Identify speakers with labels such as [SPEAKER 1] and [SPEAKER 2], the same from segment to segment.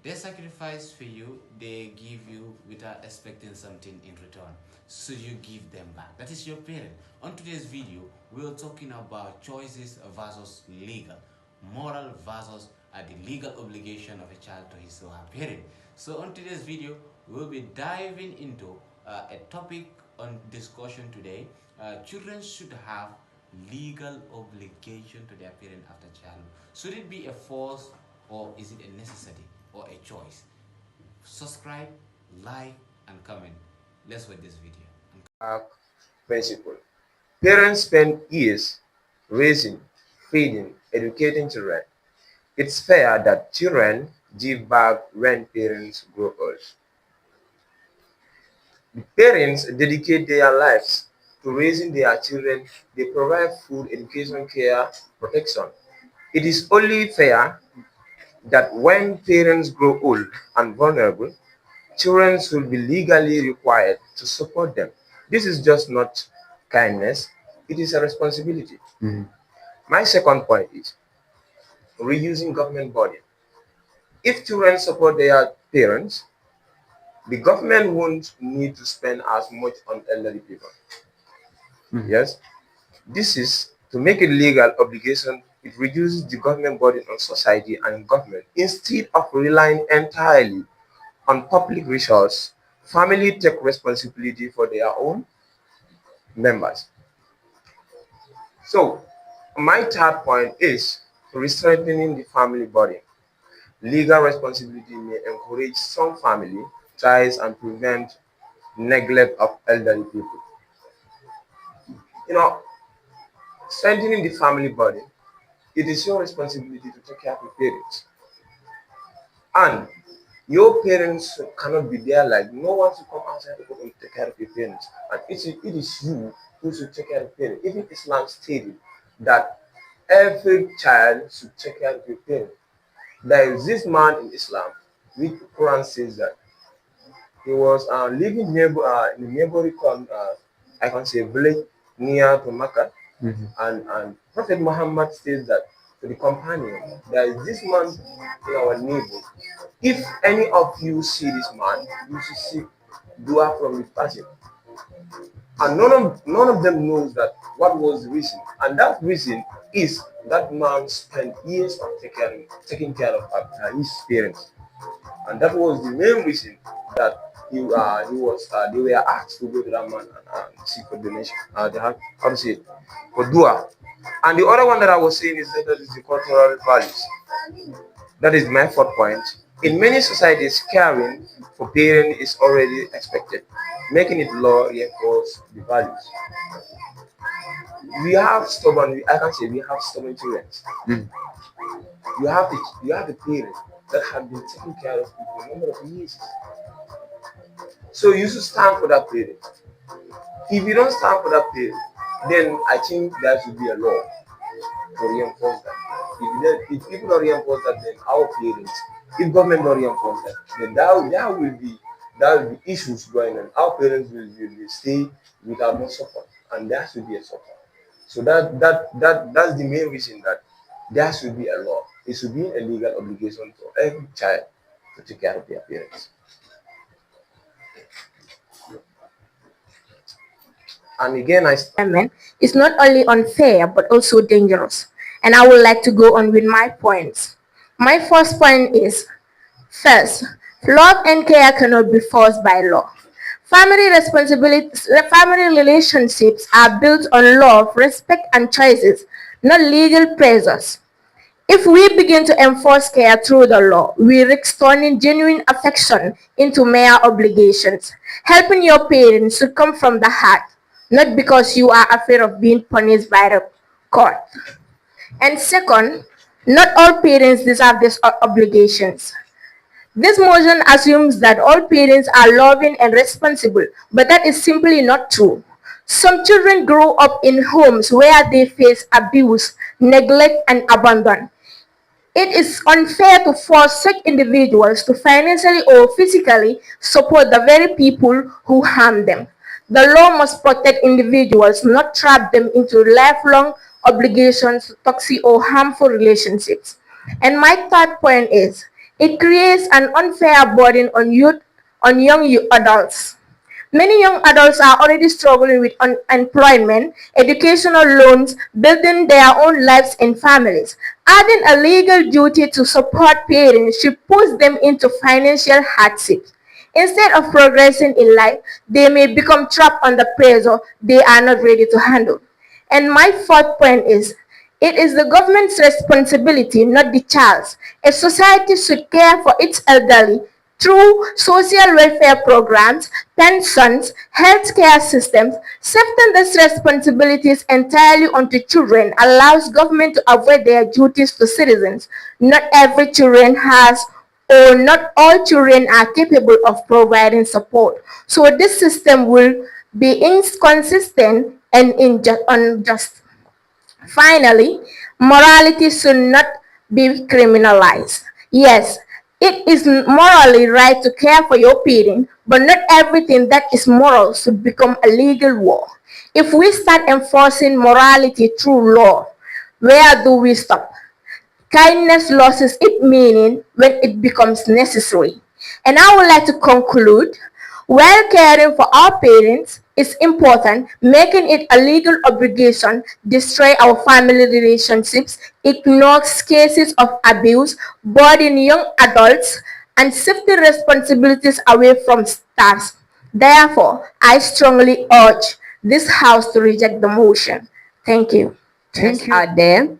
[SPEAKER 1] They sacrifice for you, they give you without expecting something in return. So you give them back. That is your parent. On today's video, we're talking about choices versus legal, moral versus the legal obligation of a child to his or her parent. So on today's video, we'll be diving into a topic on discussion today. Children should have legal obligation to their parent after childhood. Should it be a force or is it a necessity or a choice? Subscribe, like, and comment. Let's watch this video.
[SPEAKER 2] Principle. Parents spend years raising, feeding, educating children. It's fair that children give back when parents grow old. The parents dedicate their lives to raising their children. They provide food, education, care, protection. It is only fair that when parents grow old and vulnerable, children should be legally required to support them. This is just not kindness, it is a responsibility. My second point is reusing government body. If children support their parents, the government won't need to spend as much on elderly people. Yes, this is to make it legal obligation. It reduces the government burden on society and government. Instead of relying entirely on public resource, family take responsibility for their own members. So, my third point is strengthening the family body. Legal responsibility may encourage some family ties and prevent neglect of elderly people. You know, strengthening the family body, it is your responsibility to take care of your parents. And your parents cannot be there like no one should come outside to come and take care of your parents. And it is you who should take care of your parents. Even Islam stated that every child should take care of your parents. There is this man in Islam, which Quran says that he was living in a neighboring I can say village near to Mecca, and Prophet Muhammad says that to the companion, there is this man in our neighbor. If any of you see this man, you should seek dua from the person. And none of them knows that what was the reason. And that reason is that man spent years of taking care of his parents. And that was the main reason that they were asked to go to that man and seek for donation. They had, how to say it, for dua. And the other one that I was saying is that is the cultural values. That is my fourth point. In many societies, caring for parents is already expected, making it law reinforce the values. I can say we have stubborn children. You have the parents that have been taking care of you for a number of years. So you should stand for that parent. If you don't stand for that parent, then I think there should be a law to reinforce that. If people don't reinforce that, then our parents, if government don't reinforce that, then there will be issues going on. Our parents will stay without no support, and there should be a support. So that's the main reason that there should be a law. It should be a legal obligation for every child to take care of their parents. And again,
[SPEAKER 3] environment is not only unfair but also dangerous. And I would like to go on with my points. My first point is first, love and care cannot be forced by law. Family relationships are built on love, respect, and choices, not legal pressures. If we begin to enforce care through the law, we risk turning genuine affection into mere obligations. Helping your parents should come from the heart, not because you are afraid of being punished by the court. And second, not all parents deserve these obligations. This motion assumes that all parents are loving and responsible, but that is simply not true. Some children grow up in homes where they face abuse, neglect, and abandon. It is unfair to force such individuals to financially or physically support the very people who harm them. The law must protect individuals, not trap them into lifelong obligations, toxic or harmful relationships. And my third point is It creates an unfair burden on adults. Many young adults are already struggling with unemployment, educational loans, building their own lives and families. Adding a legal duty to support parents should push them into financial hardship. Instead of progressing in life, they may become trapped under pressure they are not ready to handle. And my fourth point is it is the government's responsibility, not the child's. A society should care for its elderly through social welfare programs, pensions, healthcare systems. Shifting these responsibilities entirely onto children allows government to avoid their duties to citizens. Not every children has or not all children are capable of providing support. So this system will be inconsistent and unjust. Finally, morality should not be criminalized. Yes, it is morally right to care for your parent, but not everything that is moral should become a legal war. If we start enforcing morality through law, where do we stop? Kindness loses its meaning when it becomes necessary. And I would like to conclude while caring for our parents is important, making it a legal obligation destroy our family relationships, ignores cases of abuse, burden young adults, and shifting responsibilities away from staff. Therefore, I strongly urge this House to reject the motion. Thank you.
[SPEAKER 4] Thank you. Out there.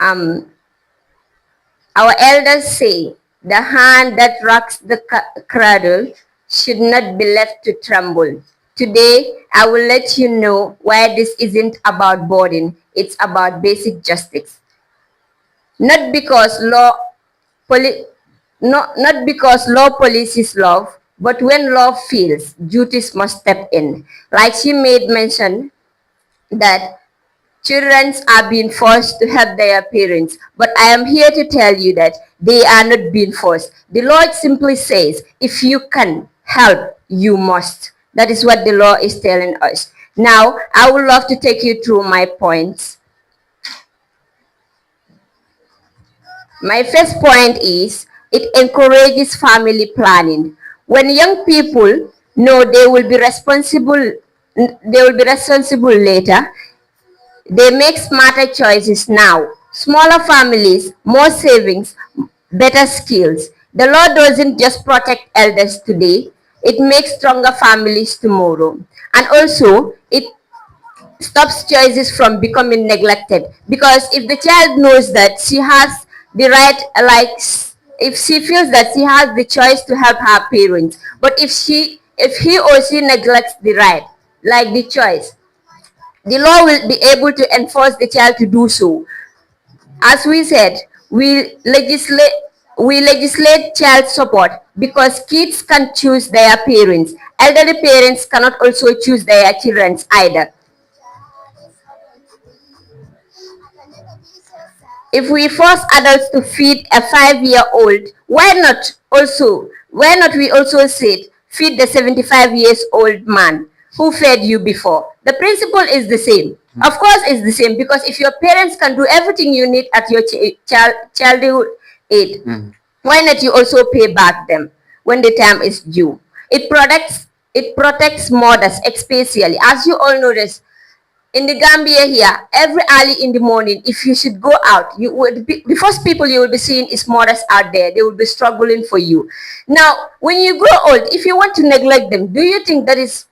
[SPEAKER 4] Um, Our elders say the hand that rocks the cradle should not be left to tremble. Today, I will let you know why this isn't about burden, it's about basic justice. Not because poli- not because law policies love, but when law fails, duties must step in. Like she made mention that children are being forced to help their parents, but I am here to tell you that they are not being forced. The Lord simply says, if you can help, you must. That is what the law is telling us. Now, I would love to take you through my points. My first point is it encourages family planning. When young people know they will be responsible later, they make smarter choices now. Smaller families, more savings, better skills. The law doesn't just protect elders today, it makes stronger families tomorrow. And also, it stops choices from becoming neglected. Because if the child knows that she has the right, if she feels that she has the choice to help her parents, but if he or she neglects the right, like the choice, the law will be able to enforce the child to do so. As we said, we legislate we legislate child support because kids can choose their parents. Elderly parents cannot also choose their children either. If we force adults to feed a 5-year-old, why not we also say feed the 75 years old man who fed you before? The principle is the same. Of course it's the same because if your parents can do everything you need at your childhood age, why not you also pay back them when the time is due? It protects mothers especially. As you all know this, in the Gambia here, every early in the morning, if you should go out, the first people you will be seeing is mothers out there. They will be struggling for you. Now, when you grow old, if you want to neglect them, do you think that is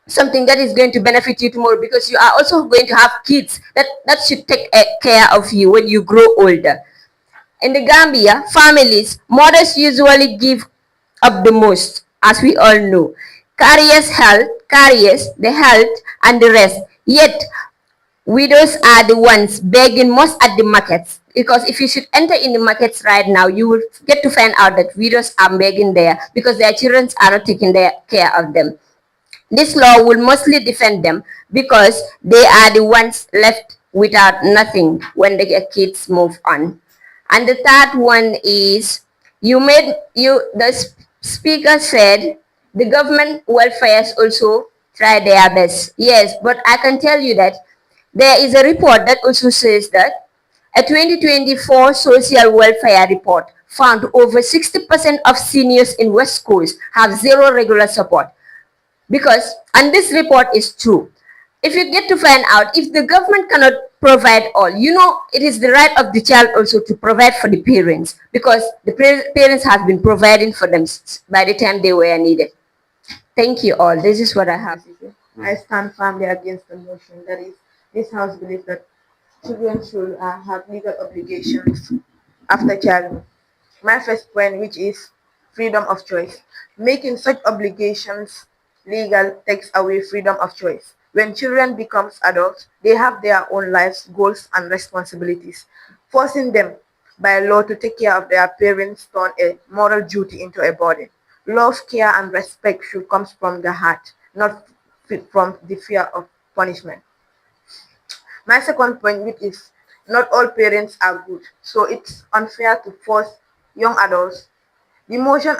[SPEAKER 4] something that is going to benefit you tomorrow? Because you are also going to have kids that should take care of you when you grow older. In the Gambia, families, mothers usually give up the most, as we all know. Carriers, the health, and the rest. Yet, widows are the ones begging most at the markets. Because if you should enter in the markets right now, you will get to find out that widows are begging there because their children are not taking care of them. This law will mostly defend them because they are the ones left without nothing when the kids move on. And the third one is the speaker said the government welfares also try their best. Yes, but I can tell you that there is a report that also says that a 2024 social welfare report found over 60% of seniors in West schools have zero regular support. Because, and this report is true, if you get to find out if the government cannot provide all, it is the right of the child also to provide for the parents, because the parents have been providing for them by the time they were needed. Thank you all. This is what I have.
[SPEAKER 3] I stand firmly against the motion. That is, this House believes that children should have legal obligations after childhood. My first point, which is freedom of choice. Making such obligations legal takes away freedom of choice. When children become adults, they have their own lives, goals, and responsibilities. Forcing them by law to take care of their parents turn a moral duty into a burden. Love, care, and respect should come from the heart, not from the fear of punishment. My second point, which is not all parents are good, so it's unfair to force young adults. The motion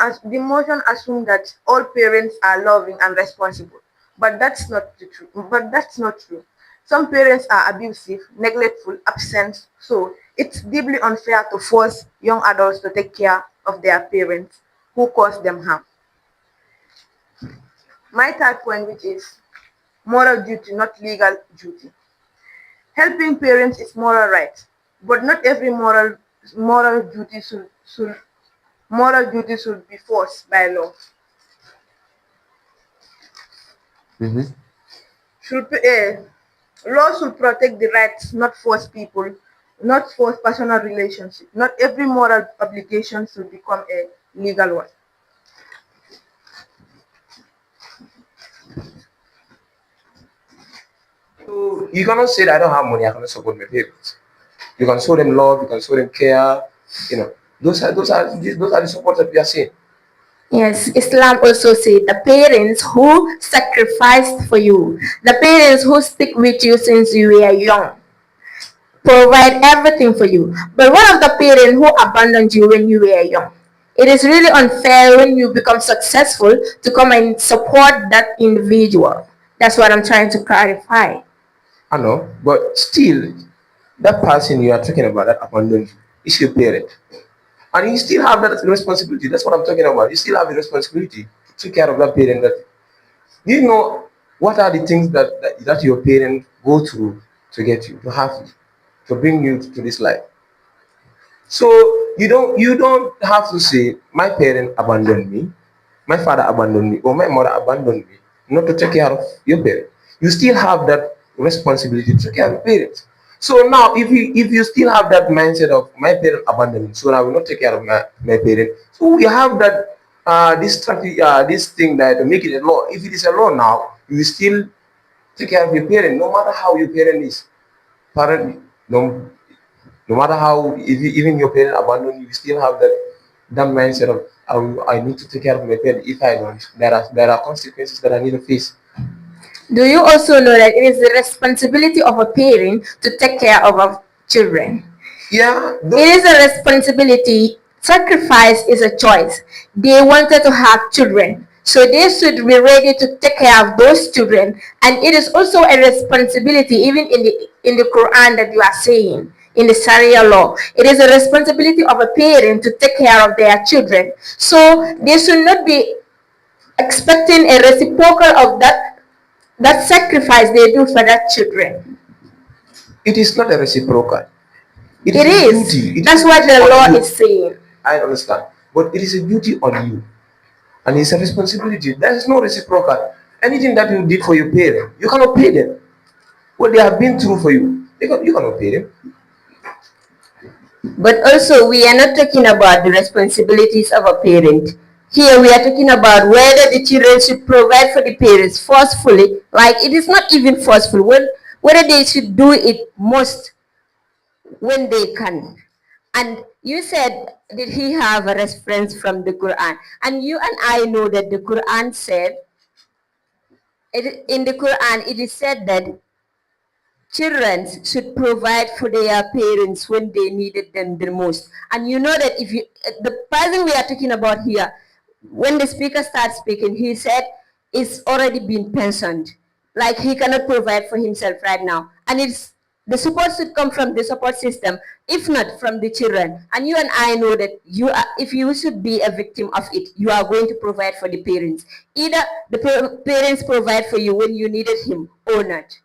[SPEAKER 3] assumes that all parents are loving and responsible, but that's not the true. But that's not true. Some parents are abusive, neglectful, absent. So it's deeply unfair to force young adults to take care of their parents who cause them harm. My third point, which is moral duty, not legal duty. Helping parents is moral right, but not every moral duty should be forced by law.
[SPEAKER 2] Mhm.
[SPEAKER 3] Should law should protect the rights, not force people, not force personal relationship. Not every moral obligation should become a legal one.
[SPEAKER 2] So you cannot say that I don't have money, I cannot support my parents. You can show them love, you can show them care. You know, those are the supports that we are saying.
[SPEAKER 3] Yes, Islam also said the parents who sacrificed for you, the parents who stick with you since you were young, provide everything for you. But what of the parent who abandoned you when you were young? It is really unfair when you become successful to come and support that individual. That's what I'm trying to clarify.
[SPEAKER 2] I know, but still, that person you are talking about that abandoned you is your parent. And you still have that responsibility. That's what I'm talking about. You still have the responsibility to take care of that parent. That do you know what are the things that your parents go through to get you, to have you, to bring you to this life? So you don't have to say my parent abandoned me, my father abandoned me, or my mother abandoned me, not to take care of your parent. You still have that responsibility to take care of your parents. So now if you still have that mindset of my parent abandoned me, so I will not take care of my parent. So we have that this strategy, this thing that to make it a law. If it is a law now, you will still take care of your parent, no matter how your parent is. Parent, no, no matter how, if even your parent abandon you, you still have that mindset of I need to take care of my parent. If I don't, there are consequences that I need to face.
[SPEAKER 3] Do you also know that it is the responsibility of a parent to take care of our children?
[SPEAKER 2] Yeah,
[SPEAKER 3] It is a responsibility. Sacrifice is a choice. They wanted to have children, so they should be ready to take care of those children. And it is also a responsibility, even in the Quran that you are saying, in the Sharia law. It is a responsibility of a parent to take care of their children. So they should not be expecting a reciprocal of that sacrifice they do for that children.
[SPEAKER 2] it is not a reciprocal. It is
[SPEAKER 3] It
[SPEAKER 2] a
[SPEAKER 3] is.
[SPEAKER 2] duty. It is
[SPEAKER 3] That's
[SPEAKER 2] a
[SPEAKER 3] what
[SPEAKER 2] duty
[SPEAKER 3] the
[SPEAKER 2] on
[SPEAKER 3] law
[SPEAKER 2] you.
[SPEAKER 3] is saying.
[SPEAKER 2] I understand, but it is a duty on you, and it's a responsibility. There is no reciprocal. Anything that you did for your parent, you cannot pay them. What they have been through for you, you cannot pay them.
[SPEAKER 4] But also, we are not talking about the responsibilities of a parent. Here, we are talking about whether the children should provide for the parents forcefully, like it is not even forceful, whether they should do it most when they can. And you said, did he have a reference from the Quran? And you and I know that the Quran said, in the Quran, it is said that children should provide for their parents when they needed them the most. And you know that if you, the person we are talking about here, when the speaker starts speaking, he said it's already been pensioned. Like he cannot provide for himself right now. And it's The support should come from the support system, if not from the children. And you and I know that if you should be a victim of it, you are going to provide for the parents. Either the parents provide for you when you needed him or not.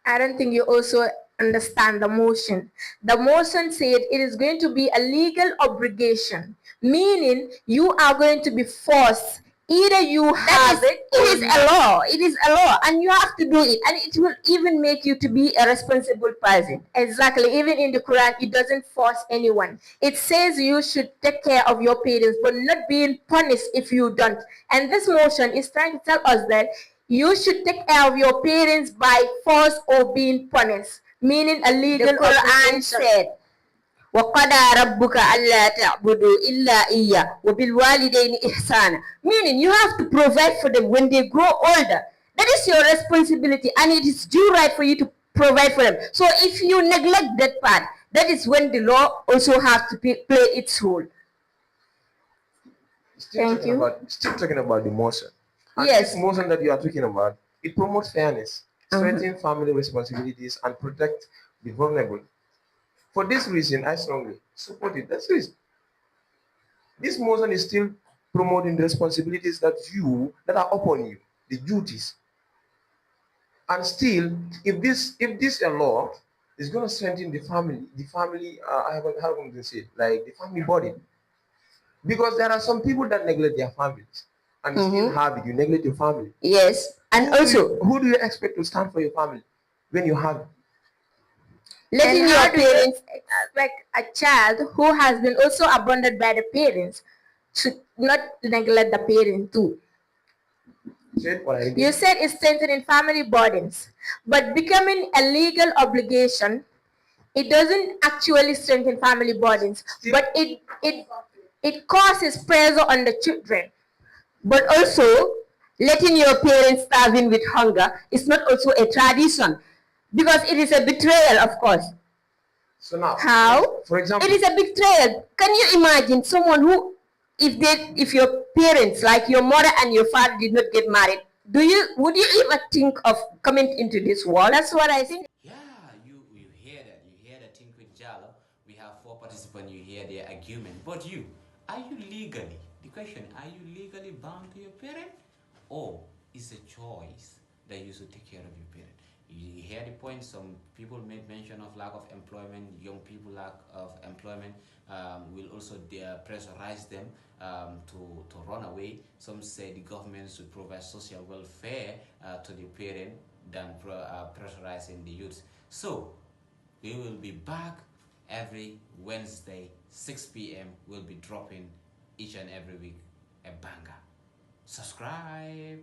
[SPEAKER 3] I don't think you also understand the motion. The motion said it is going to be a legal obligation, meaning you are going to be forced. Either you have it
[SPEAKER 4] It
[SPEAKER 3] or
[SPEAKER 4] is a law. It is a law, and you have to do it, and it will even make you to be a responsible person.
[SPEAKER 3] Exactly. Even in the Quran, it doesn't force anyone. It says you should take care of your parents, but not being punished if you don't. And this motion is trying to tell us that you should take care of your parents by force or being punished, meaning a legal
[SPEAKER 4] The Quran
[SPEAKER 3] obligation.
[SPEAKER 4] said, وَقَضَى رَبُّكَ أَلَّا تَعْبُدُوا إِلَّا إِيَّاهُ وَبِالْوَالِدَيْنِ إِحْسَانًا. Meaning you have to provide for them when they grow older. That is your responsibility, and it is due right for you to provide for them. So if you neglect that part, that is when the law also has to play its role.
[SPEAKER 2] Still talking about the motion. And
[SPEAKER 4] Yes.
[SPEAKER 2] this motion that you are talking about, it promotes fairness, strengthens family responsibilities, and protect the vulnerable. For this reason, I strongly support it. That's it. This motion is still promoting the responsibilities that are upon you, the duties. And still, if this a law is going to strengthen the family, how am I going to say, like the family body, because there are some people that neglect their families, and still have it. You neglect your family.
[SPEAKER 4] Yes. And
[SPEAKER 2] Who do you expect to stand for your family when you have it?
[SPEAKER 4] letting
[SPEAKER 3] And
[SPEAKER 4] your
[SPEAKER 3] how do you
[SPEAKER 4] parents
[SPEAKER 3] expect a child who has been also abandoned by the parents should not neglect the parent too?
[SPEAKER 2] Said what I did.
[SPEAKER 3] You said it's strengthening family burdens, but becoming a legal obligation, it doesn't actually strengthen family burdens, but it causes pressure on the children.
[SPEAKER 4] But also, letting your parents starving with hunger is not also a tradition, because it is a betrayal, of course.
[SPEAKER 2] So now,
[SPEAKER 4] How?
[SPEAKER 2] for example,
[SPEAKER 4] It is a betrayal. Can you imagine someone who, if your parents, like your mother and your father, did not get married, would you ever think of coming into this world? That's what I think.
[SPEAKER 1] Yeah, you hear that. You hear the thing with Jalo. We have four participants. You hear their argument. But you, are you legally? The question: are you legally bound to your parent, or is a choice that you should take care of your parent? You hear the point. Some people made mention of lack of employment. Young people lack of employment will also pressurize them to run away. Some say the government should provide social welfare to the parent than pressurizing the youth. So we will be back every Wednesday 6 p.m. We'll be dropping each and every week a banger. Subscribe.